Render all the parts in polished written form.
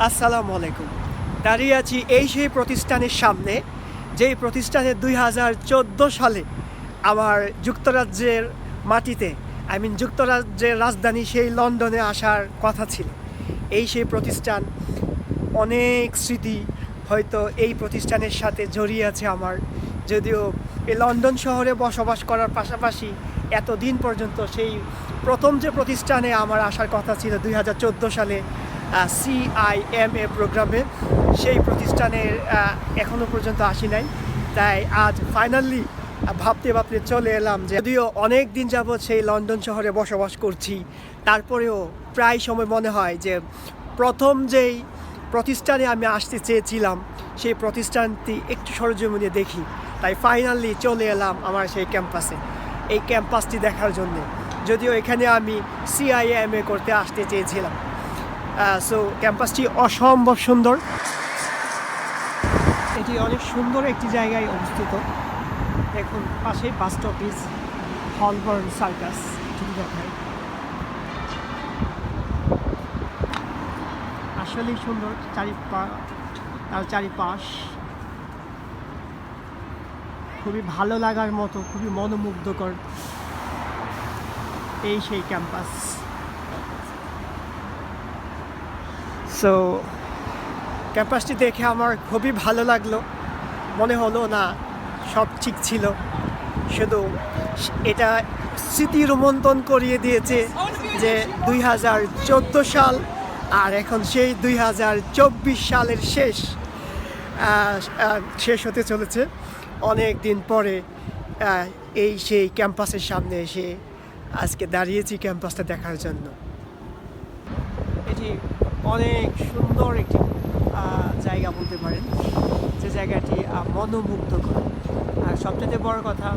আসসালামু আলাইকুম। দাঁড়িয়ে আছি এই সেই প্রতিষ্ঠানের সামনে, যেই প্রতিষ্ঠানে ২০১৪ সালে আমার যুক্তরাজ্যের মাটিতে যুক্তরাজ্যের রাজধানী সেই লন্ডনে আসার কথা ছিল। এই সেই প্রতিষ্ঠান, অনেক স্মৃতি হয়তো এই প্রতিষ্ঠানের সাথে জড়িয়ে আছে আমার। যদিও এই লন্ডন শহরে বসবাস করার পাশাপাশি এতদিন পর্যন্ত সেই প্রথম যে প্রতিষ্ঠানে আমার আসার কথা ছিল ২০১৪ সালে CIMA প্রোগ্রামে, সেই প্রতিষ্ঠানের এখনও পর্যন্ত আসি নাই। তাই আজ ফাইনালি ভাবতে ভাবতে চলে এলাম। যে যদিও অনেক দিন যাবৎ সেই লন্ডন শহরে বসবাস করছি, তারপরেও প্রায় সময় মনে হয় যে প্রথম যেই প্রতিষ্ঠানে আমি আসতে চেয়েছিলাম সেই প্রতিষ্ঠানটি একটু সরজমিনে দেখি। তাই ফাইনালি চলে এলাম আমার সেই ক্যাম্পাসে, এই ক্যাম্পাসটি দেখার জন্য। যদিও এখানে আমি CIMA করতে আসতে চেয়েছিলাম। সো ক্যাম্পাসটি অসম্ভব সুন্দর। এটি অনেক সুন্দর একটি জায়গায় অবস্থিত। দেখুন পাশে বাস স্টপেজ, হলবর্ন সার্কাস যদি দেখায়, আসলেই সুন্দর। তার চারিপাশ খুবই ভালো লাগার মতো, খুবই মনোমুগ্ধকর এই সেই ক্যাম্পাস। সো ক্যাম্পাসটি দেখে আমার খুবই ভালো লাগলো। মনে হলো না সব ঠিক ছিল, শুধু এটা স্মৃতি রোমন্থন করিয়ে দিয়েছে যে ২০১৪ সাল আর এখন সেই ২০২৪ সালের শেষ হতে চলেছে। অনেক দিন পরে এই সেই ক্যাম্পাসের সামনে এসে আজকে দাঁড়িয়েছি ক্যাম্পাসটা দেখার জন্য। এটি অনেক সুন্দর একটি জায়গা বলতে পারেন, যে জায়গাটি মনোমুগ্ধকর। আর সবচেয়ে বড় কথা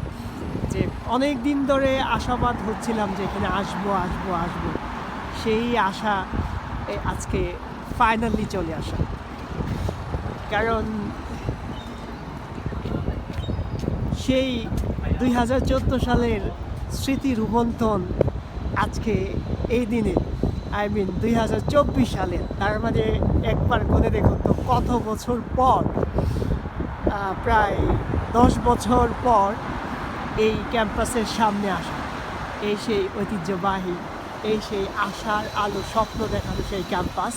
যে অনেক দিন ধরে আশাবাদ হচ্ছিলাম যে এখানে আসবো আসবো আসবো, সেই আশা আজকে ফাইনালি চলে আসা। কারণ সেই ২০১৪ সালের স্মৃতি রোমন্থন আজকে এই দিনে, ২০২৪ সালে, তার মানে একবার গুনে দেখুন তো কত বছর পর, প্রায় ১০ বছর পর এই ক্যাম্পাসের সামনে আসা, এই সেই ঐতিহ্যবাহী, এই সেই আশার আলো স্বপ্ন দেখানো সেই ক্যাম্পাস,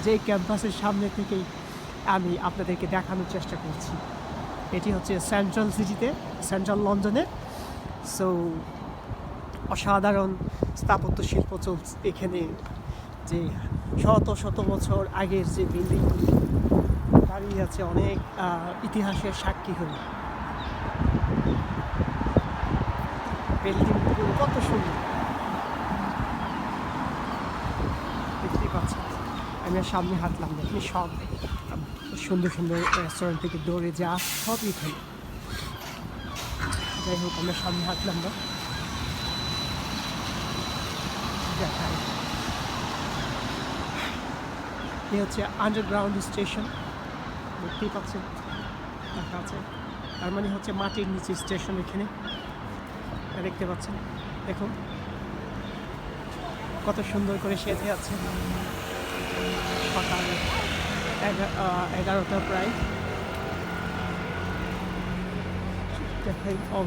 যেই ক্যাম্পাসের সামনে থেকেই আমি আপনাদেরকে দেখানোর চেষ্টা করছি। এটি হচ্ছে সেন্ট্রাল লন্ডনে। সো অসাধারণ স্থাপত্য শিল্প চলছে এখানে। যে শত শত বছর আগের যে বিল্ডিংগুলি দাঁড়িয়ে আছে, অনেক ইতিহাসের সাক্ষী হয়ে। বিল্ডিংগুলো কত সুন্দর দেখতেই পাচ্ছেন। আমি আর সামনে হাঁটলাম, দেখি সব সুন্দর সুন্দর রেস্টুরেন্ট থেকে দৌড়ে যা সব এখানে। যাই হোক, আমরা সামনে হাঁটলাম না, দেখাই। এ হচ্ছে আন্ডারগ্রাউন্ড স্টেশন, দেখতেই পাচ্ছেন দেখা আছে। তার মানে হচ্ছে মাটির নিচে স্টেশন এখানে, দেখতে পাচ্ছেন। দেখুন কত সুন্দর করে সেজে আছে। সকাল 11টা প্রায়।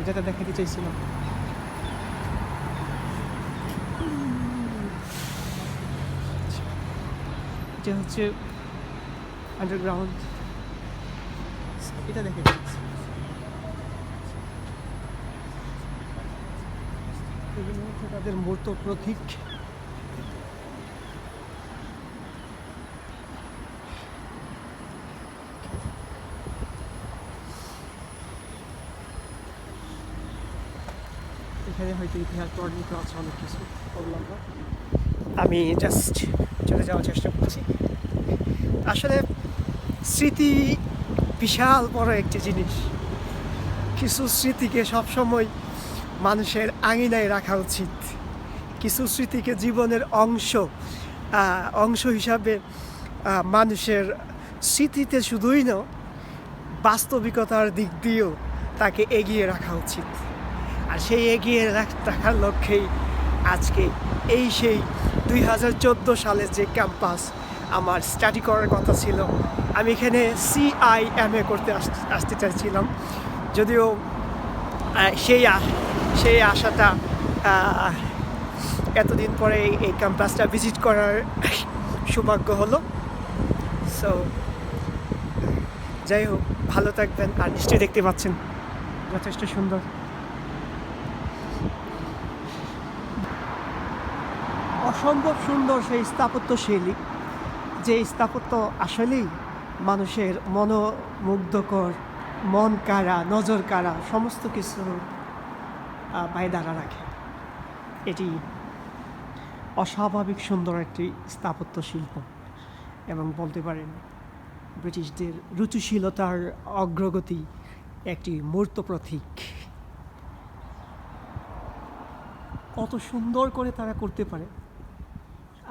যেটা দেখাতে চাইছিলাম, এটা হচ্ছে আন্ডারগ্রাউন্ড। এটা দেখে তাদের মূর্ত প্রতীক। এখানে হয়তো ইতিহাস বর্ণিত আছে অনেক কিছু, বললাম না। আমি জাস্ট চলে যাওয়ার চেষ্টা করছি। আসলে স্মৃতি বিশাল বড় একটি জিনিস। কিছু স্মৃতিকে সবসময় মানুষের আঙিনায় রাখা উচিত। কিছু স্মৃতিকে জীবনের অংশ হিসাবে মানুষের স্মৃতিতে শুধুই না, বাস্তবিকতার দিক দিয়েও তাকে এগিয়ে রাখা উচিত। আর সেই এগিয়ে রাখার লক্ষ্যেই আজকে এই সেই ২০১৪ সালের যে ক্যাম্পাস, আমার স্টাডি করার কথা ছিল। আমি এখানে CIMA করতে আসতে চাইছিলাম, যদিও সেই আশাটা এতদিন পরে এই ক্যাম্পাসটা ভিজিট করার সৌভাগ্য হলো। সো যাই হোক, ভালো থাকবেন। আর নিশ্চয়ই দেখতে পাচ্ছেন যথেষ্ট সুন্দর। অসম্ভব সুন্দর সেই স্থাপত্যশৈলী, যে স্থাপত্য আসলেই মানুষের মনোমুগ্ধকর, মন কাড়া, নজর কাড়া সমস্ত কিছু দাঁড়া রাখে। এটি অস্বাভাবিক সুন্দর একটি স্থাপত্য শিল্প, এবং বলতে পারেন ব্রিটিশদের রুচিশীলতার অগ্রগতি একটি মূর্ত প্রতীক। কত সুন্দর করে তারা করতে পারে,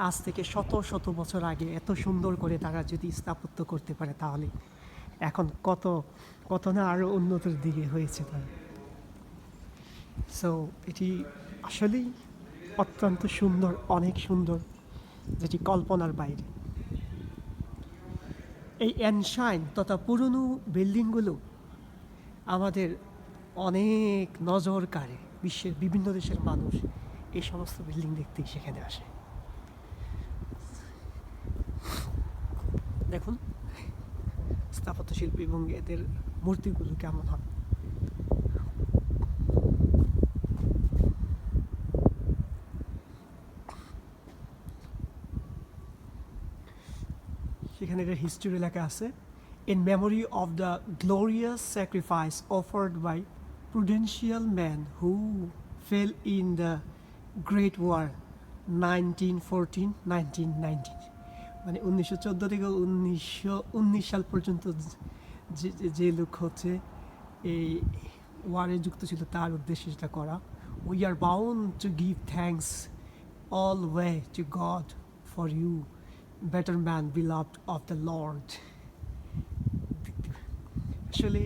আজ থেকে শত শত বছর আগে এত সুন্দর করে তারা যদি স্থাপত্য করতে পারে, তাহলে এখন কত না আরও উন্নতির দিকে হয়েছে তারা। সো এটি আসলেই অত্যন্ত সুন্দর, অনেক সুন্দর, যেটি কল্পনার বাইরে। এই এনশাইন তথা পুরনো বিল্ডিংগুলো আমাদের অনেক নজর কাড়ে। বিশ্বের বিভিন্ন দেশের মানুষ এই সমস্ত বিল্ডিং দেখতেই সেখানে আসে। দেখুন স্থাপত্যশিল্পী এবং এদের মূর্তিগুলো কেমন হয়। সেখানে একটা হিস্ট্রি লেখা আছে, in memory of the glorious sacrifice offered by prudential men who fell in the Great War 1914-1919, মানে 1914 থেকে 1919 সাল পর্যন্ত যে লোক হচ্ছে এই ওয়ারে যুক্ত ছিল, তার উদ্দেশ্যে সেটা করা। We are bound to give thanks all way to God for you better man beloved of the Lord। আসলে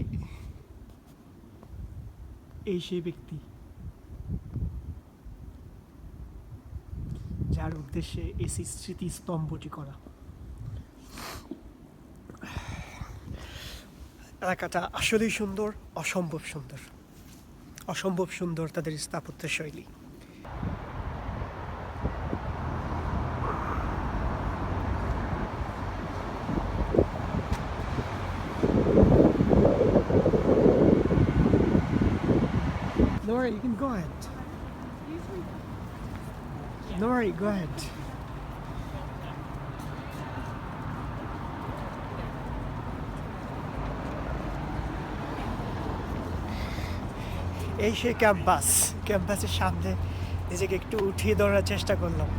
এই সেই ব্যক্তি যার উদ্দেশ্যে এই স্মৃতিস্তম্ভটি করা। এলাকাটা আসলেই সুন্দর, অসম্ভব সুন্দর, অসম্ভব সুন্দর তাদের স্থাপত্য শৈলী। Laura, you can go ahead. Laura, go ahead. এই সেই ক্যাম্পাসের সামনে নিজেকে একটু উঠিয়ে ধরার চেষ্টা করলাম।